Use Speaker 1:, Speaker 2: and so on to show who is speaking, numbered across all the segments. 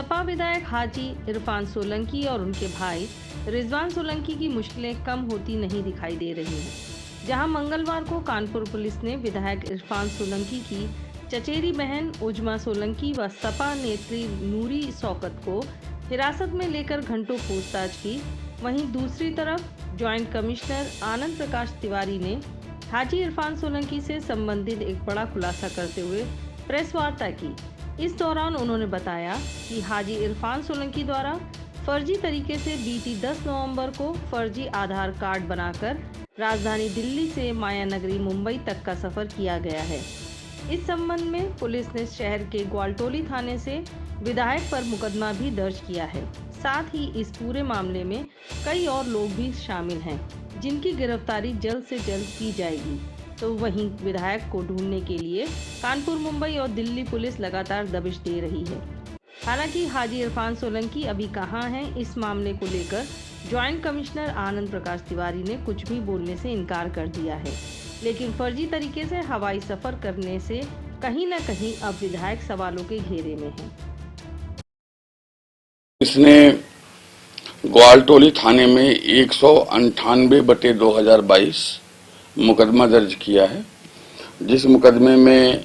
Speaker 1: सपा विधायक हाजी इरफान सोलंकी और उनके भाई रिजवान सोलंकी की मुश्किलें कम होती नहीं दिखाई दे रही हैं। जहां मंगलवार को कानपुर पुलिस ने विधायक इरफान सोलंकी की चचेरी बहन उजमा सोलंकी व सपा नेत्री नूरी शौकत को हिरासत में लेकर घंटों पूछताछ की। वहीं दूसरी तरफ ज्वाइंट कमिश्नर आनंद प्रकाश तिवारी ने हाजी इरफान सोलंकी से संबंधित एक बड़ा खुलासा करते हुए प्रेस वार्ता की। इस दौरान उन्होंने बताया कि हाजी इरफान सोलंकी द्वारा फर्जी तरीके से बीती 10 नवंबर को फर्जी आधार कार्ड बनाकर राजधानी दिल्ली से मायानगरी मुंबई तक का सफर किया गया है। इस संबंध में पुलिस ने शहर के ग्वालटोली थाने से विधायक पर मुकदमा भी दर्ज किया है। साथ ही इस पूरे मामले में कई और लोग भी शामिल हैं, जिनकी गिरफ्तारी जल्द से जल्द की जाएगी। तो वहीं विधायक को ढूंढने के लिए कानपुर, मुंबई और दिल्ली पुलिस लगातार दबिश दे रही है। हालांकि हाजी इरफान सोलंकी अभी कहां हैं, इस मामले को लेकर ज्वाइंट कमिश्नर आनंद प्रकाश तिवारी ने कुछ भी बोलने से इनकार कर दिया है। लेकिन फर्जी तरीके से हवाई सफर करने से कहीं न कहीं अब विधायक सवालों के घेरे में है।
Speaker 2: इसने ग्वालटोली थाने में 198/2022 मुकदमा दर्ज किया है, जिस मुकदमे में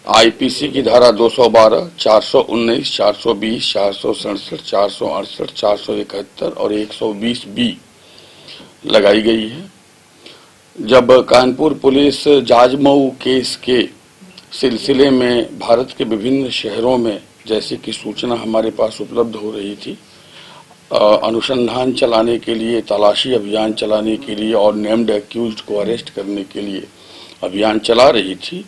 Speaker 2: आईपीसी की धारा 212, 419, 420, 467, 468, 471 और 120B लगाई गई है। जब कानपुर पुलिस जाजमऊ केस के सिलसिले में भारत के विभिन्न शहरों में जैसे कि सूचना हमारे पास उपलब्ध हो रही थी, अनुसंधान चलाने के लिए, तलाशी अभियान चलाने के लिए और नेम्ड एक्यूज्ड को अरेस्ट करने के लिए अभियान चला रही थी,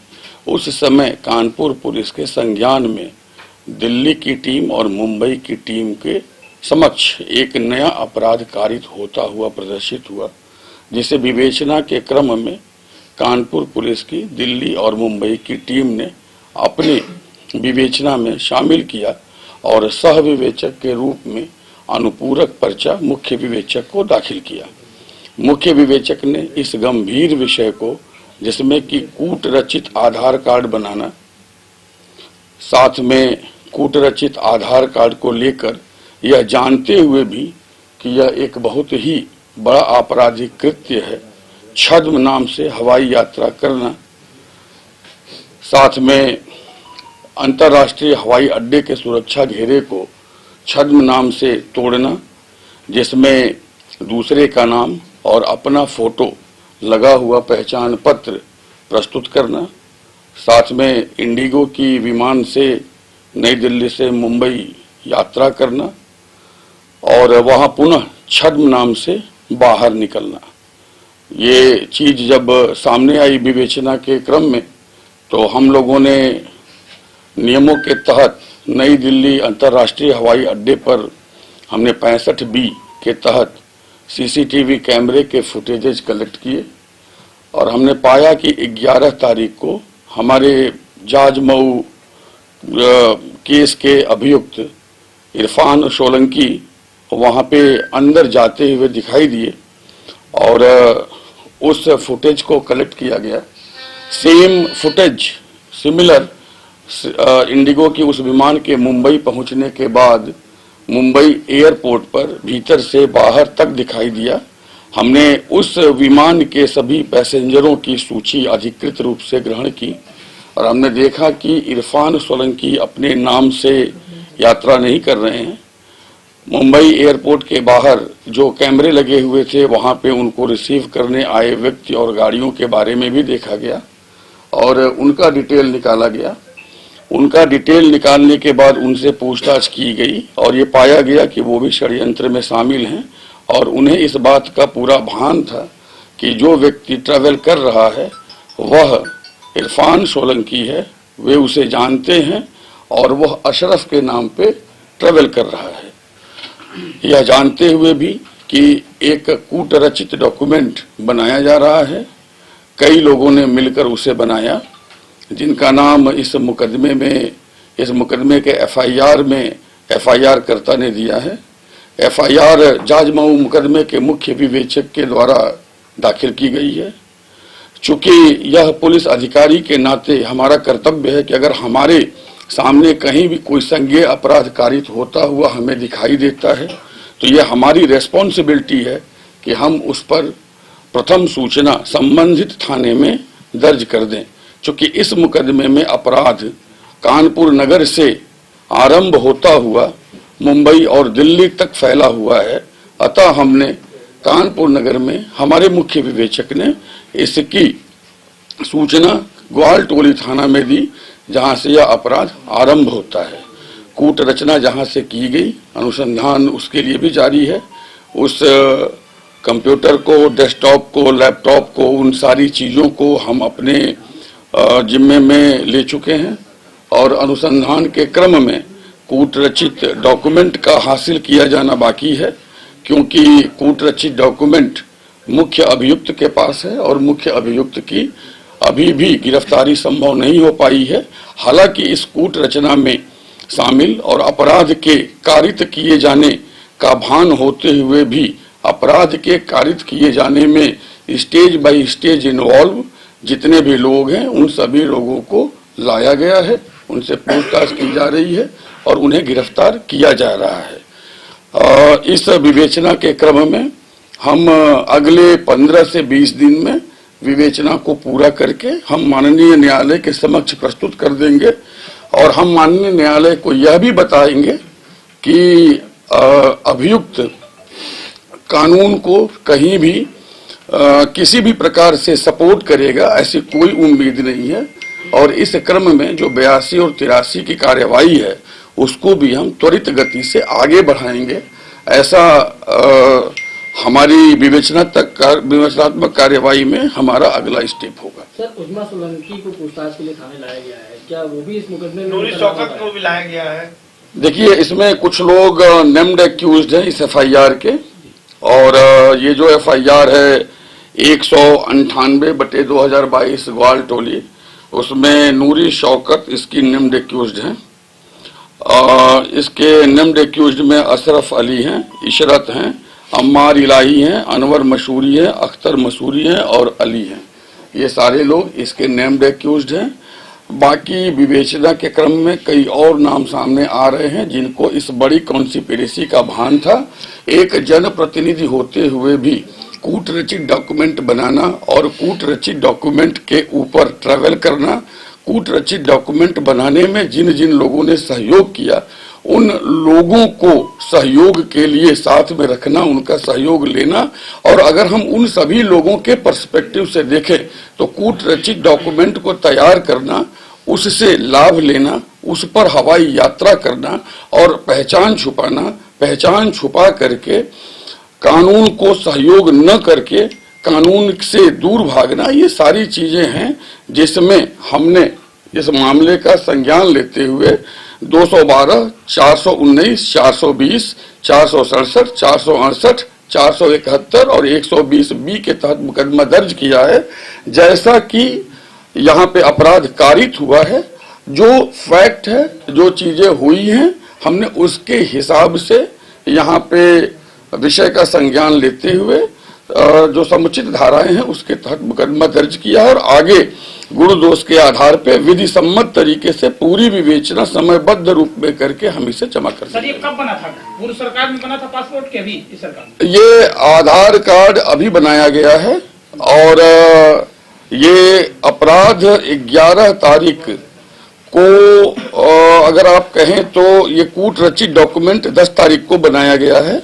Speaker 2: उस समय कानपुर पुलिस के संज्ञान में दिल्ली की टीम और मुंबई की टीम के समक्ष एक नया अपराध कारित होता हुआ प्रदर्शित हुआ, जिसे विवेचना के क्रम में कानपुर पुलिस की दिल्ली और मुंबई की टीम ने अपनी विवेचना में शामिल किया और सह विवेचक के रूप में अनुपूरक पर्चा मुख्य विवेचक को दाखिल किया। मुख्य विवेचक ने इस गंभीर विषय को, जिसमें कि कूट रचित आधार कार्ड बनाना, साथ में कूट रचित आधार कार्ड को लेकर यह जानते हुए भी कि यह एक बहुत ही बड़ा आपराधिक कृत्य है, छद्म नाम से हवाई यात्रा करना, साथ में अंतर्राष्ट्रीय हवाई अड्डे के सुरक्षा घेरे को छद्म नाम से तोड़ना, जिसमें दूसरे का नाम और अपना फोटो लगा हुआ पहचान पत्र प्रस्तुत करना, साथ में इंडिगो की विमान से नई दिल्ली से मुंबई यात्रा करना और वहां पुनः छद्म नाम से बाहर निकलना। ये चीज जब सामने आई विवेचना के क्रम में, तो हम लोगों ने नियमों के तहत नई दिल्ली अंतर्राष्ट्रीय हवाई अड्डे पर हमने 65B के तहत सीसीटीवी कैमरे के फुटेजेज कलेक्ट किए और हमने पाया कि 11 तारीख को हमारे जाजमऊ केस के अभियुक्त इरफान सोलंकी वहां पे अंदर जाते हुए दिखाई दिए और उस फुटेज को कलेक्ट किया गया। सेम फुटेज सिमिलर इंडिगो की उस विमान के मुंबई पहुंचने के बाद मुंबई एयरपोर्ट पर भीतर से बाहर तक दिखाई दिया। हमने उस विमान के सभी पैसेंजरों की सूची अधिकृत रूप से ग्रहण की और हमने देखा कि इरफान सोलंकी अपने नाम से यात्रा नहीं कर रहे हैं। मुंबई एयरपोर्ट के बाहर जो कैमरे लगे हुए थे, वहां पे उनको रिसीव करने आए व्यक्ति और गाड़ियों के बारे में भी देखा गया और उनका डिटेल निकाला गया। उनका डिटेल निकालने के बाद उनसे पूछताछ की गई और ये पाया गया कि वो भी षड्यंत्र में शामिल हैं और उन्हें इस बात का पूरा भान था कि जो व्यक्ति ट्रैवल कर रहा है वह इरफान सोलंकी है, वे उसे जानते हैं और वह अशरफ के नाम पे ट्रैवल कर रहा है। यह जानते हुए भी कि एक कूट रचित डॉक्यूमेंट बनाया जा रहा है, कई लोगों ने मिलकर उसे बनाया, जिनका नाम इस मुकदमे के एफआईआर में एफआईआर कर्ता ने दिया है। एफआईआर जाजमऊ मुकदमे के मुख्य विवेचक के द्वारा दाखिल की गई है। चूंकि यह पुलिस अधिकारी के नाते हमारा कर्तव्य है कि अगर हमारे सामने कहीं भी कोई संज्ञेय अपराध कारित होता हुआ हमें दिखाई देता है तो यह हमारी रेस्पॉन्सिबिलिटी है कि हम उस पर प्रथम सूचना संबंधित थाने में दर्ज कर दें। चूंकि इस मुकदमे में अपराध कानपुर नगर से आरंभ होता हुआ मुंबई और दिल्ली तक फैला हुआ है, अतः हमने कानपुर नगर में हमारे मुख्य विवेचक ने इसकी सूचना ग्वाल टोली थाना में दी, जहां से यह अपराध आरंभ होता है। कूट रचना जहां से की गई, अनुसंधान उसके लिए भी जारी है। उस कंप्यूटर को, डेस्कटॉप को, लैपटॉप को, उन सारी चीजों को हम अपने जिम्मे में ले चुके हैं और अनुसंधान के क्रम में कूट रचित डॉक्यूमेंट का हासिल किया जाना बाकी है, क्योंकि कूट रचित डॉक्यूमेंट मुख्य अभियुक्त के पास है और मुख्य अभियुक्त की अभी भी गिरफ्तारी संभव नहीं हो पाई है। हालांकि इस कूट रचना में शामिल और अपराध के कारित किए जाने का भान होते हुए भी अपराध के कारित किए जाने में स्टेज बाय स्टेज इन्वॉल्व जितने भी लोग हैं उन सभी लोगों को लाया गया है, उनसे पूछताछ की जा रही है और उन्हें गिरफ्तार किया जा रहा है। इस विवेचना के क्रम में हम अगले 15 से 20 दिन में विवेचना को पूरा करके हम माननीय न्यायालय के समक्ष प्रस्तुत कर देंगे और हम माननीय न्यायालय को यह भी बताएंगे कि अभियुक्त कानून को कहीं भी किसी भी प्रकार से सपोर्ट करेगा ऐसी कोई उम्मीद नहीं है और इस क्रम में जो 82 और 83 की कार्यवाही है उसको भी हम त्वरित गति से आगे बढ़ाएंगे। ऐसा हमारी विवेचनात्मक कार्यवाही में हमारा अगला स्टेप होगा।
Speaker 3: सर, उस्मा सोलंकी को पूछताछ के लिए थाने लाया गया है, क्या वो भी इस मुकदमे में?
Speaker 4: नूरी शौकत को भी लाया गया है।
Speaker 2: देखिए, इसमें कुछ लोग नेम्ड एक्यूज्ड हैं इस एफआईआर के और ये जो एफआईआर है 198/2022 ग्वाल टोली, उसमें नूरी शौकत इसकी नेम्ड एक्यूज्ड हैं। इसके नेम्ड एक्यूज्ड में अशरफ अली हैं, इशरत हैं, अम्मार इलाही हैं, अनवर मशहूरी हैं, अख्तर मसूरी हैं और अली हैं। ये सारे लोग इसके नेम्ड एक्यूज्ड हैं। बाकी विवेचना के क्रम में कई और नाम सामने आ रहे हैं जिनको इस बड़ी कॉन्स्पिरेसी का भान था। एक जनप्रतिनिधि होते हुए भी कूट रचित डॉक्यूमेंट बनाना और कूट रचित डॉक्यूमेंट के ऊपर ट्रैवल करना, कूट रचित डॉक्यूमेंट बनाने में जिन जिन लोगों ने सहयोग किया उन लोगों को सहयोग के लिए साथ में रखना, उनका सहयोग लेना और अगर हम उन सभी लोगों के पर्सपेक्टिव से देखें तो कूट रचित डॉक्यूमेंट को तैयार करना, उससे लाभ लेना, उस पर हवाई यात्रा करना और पहचान छुपाना, पहचान छुपा करके कानून को सहयोग न करके कानून से दूर भागना, ये सारी चीजें हैं जिसमें हमने इस मामले का संज्ञान लेते हुए 212, 419, 420, 467, 468, 471 और 120B के तहत मुकदमा दर्ज किया है। जैसा कि यहाँ पे अपराध कारित हुआ है, जो फैक्ट है, जो चीजें हुई हैं, हमने उसके हिसाब से यहाँ पे विषय का संज्ञान लेते हुए जो समुचित धाराएं हैं उसके तहत मुकदमा दर्ज किया है और आगे गुण दोष के आधार पे विधि सम्मत तरीके से पूरी विवेचना समयबद्ध रूप में करके हम इसे जमा कर सकते हैं।
Speaker 4: सर, ये कब बना था? पूर्व सरकार में बना था पासपोर्ट के? अभी इस सरकार में?
Speaker 2: ये आधार कार्ड अभी बनाया गया है और ये अपराध 11 तारीख को अगर आप कहें तो ये कूट रचित डॉक्यूमेंट 10 तारीख को बनाया गया है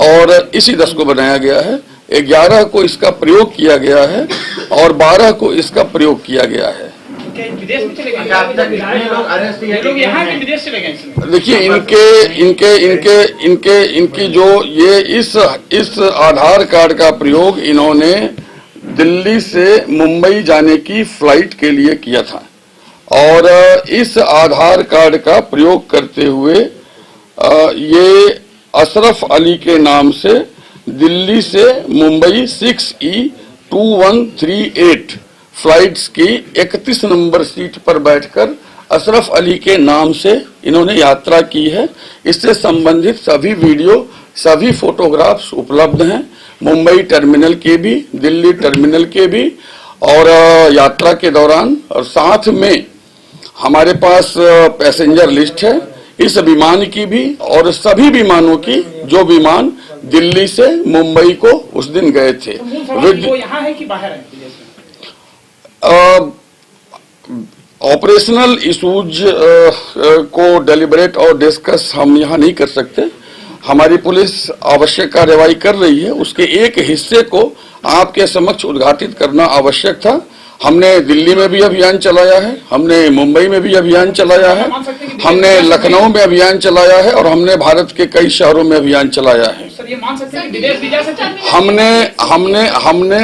Speaker 2: और इसी 10 को बनाया गया है। 11 को इसका प्रयोग किया गया है और 12 को इसका प्रयोग किया गया है।
Speaker 4: विदेश में चले गए लोग, यहाँ के विदेश चले गए।
Speaker 2: देखिए, इनकी जो ये इस आधार कार्ड का प्रयोग इन्होंने दिल्ली से मुंबई जाने की फ्लाइट के लिए किया था और इस आधार कार्ड का प्रयोग करते हुए ये अशरफ अली के नाम से दिल्ली से मुंबई 6E2138 फ्लाइट्स की 31 नंबर सीट पर बैठकर अशरफ अली के नाम से इन्होंने यात्रा की है। इससे संबंधित सभी वीडियो, सभी फोटोग्राफ्स उपलब्ध हैं, मुंबई टर्मिनल के भी, दिल्ली टर्मिनल के भी और यात्रा के दौरान और साथ में हमारे पास पैसेंजर लिस्ट है इस विमान की भी और सभी विमानों की जो विमान दिल्ली से मुंबई को उस दिन गए थे।
Speaker 3: वो यहाँ है कि बाहर है विदेश में?
Speaker 2: ऑपरेशनल इशूज को डेलिब्रेट और डिस्कस हम यहाँ नहीं कर सकते। हमारी पुलिस आवश्यक कार्रवाई कर रही है, उसके एक हिस्से को आपके समक्ष उद्घाटित करना आवश्यक था। हमने दिल्ली में भी अभियान चलाया है, हमने मुंबई में भी अभियान चलाया है, हमने लखनऊ में अभियान चलाया है और हमने भारत के कई शहरों में अभियान चलाया है।
Speaker 3: सर ये मान सकते हैं कि विदेश भी जा सकते हैं?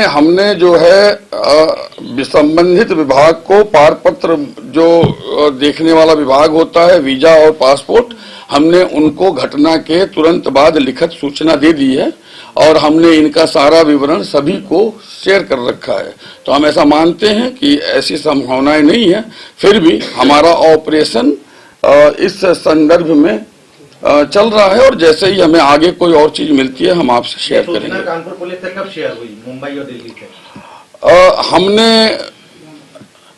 Speaker 2: हमने जो है संबंधित विभाग को पारपत्र जो देखने वाला विभाग होता है, वीजा और पासपोर्ट, हमने उनको घटना के तुरंत बाद लिखित सूचना दे दी है और हमने इनका सारा विवरण सभी को शेयर कर रखा है। तो हम ऐसा मानते हैं कि ऐसी संभावनाएं नहीं है, फिर भी हमारा ऑपरेशन इस संदर्भ में चल रहा है और जैसे ही हमें आगे कोई और चीज मिलती है हम आपसे शेयर करेंगे।
Speaker 4: कानपुर पुलिस से कब शेयर हुई, मुंबई और दिल्ली से?
Speaker 2: हमने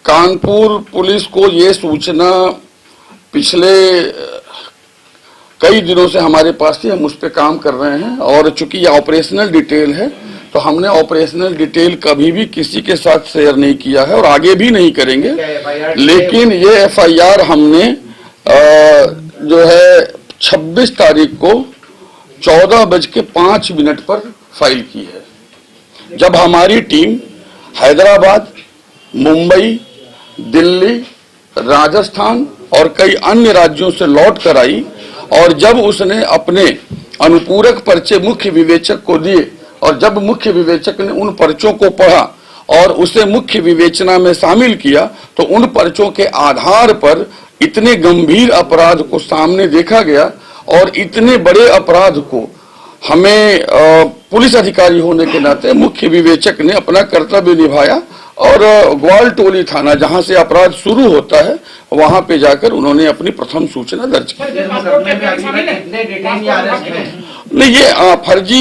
Speaker 2: कानपुर पुलिस को ये सूचना पिछले कई दिनों से हमारे पास थी, हम उस पर काम कर रहे हैं और चूंकि ये ऑपरेशनल डिटेल है तो हमने ऑपरेशनल डिटेल कभी भी किसी के साथ शेयर नहीं किया है और आगे भी नहीं करेंगे। लेकिन ये एफआईआर हमने जो है 26 तारीख को 14:05 पर फाइल की है, जब हमारी टीम हैदराबाद, मुंबई, दिल्ली, राजस्थान और कई अन्य राज्यों से लौट कर आई और जब उसने अपने अनुपूरक पर्चे मुख्य विवेचक को दिए और जब मुख्य विवेचक ने उन पर्चों को पढ़ा और उसे मुख्य विवेचना में शामिल किया तो उन पर्चों के आधार पर इतने गंभीर अपराध को सामने देखा गया और इतने बड़े अपराध को हमें पुलिस अधिकारी होने के नाते मुख्य विवेचक ने अपना कर्तव्य निभाया और ग्वालटोली थाना जहां से अपराध शुरू होता है वहां पे जाकर उन्होंने अपनी प्रथम सूचना दर्ज की। नहीं, ये फर्जी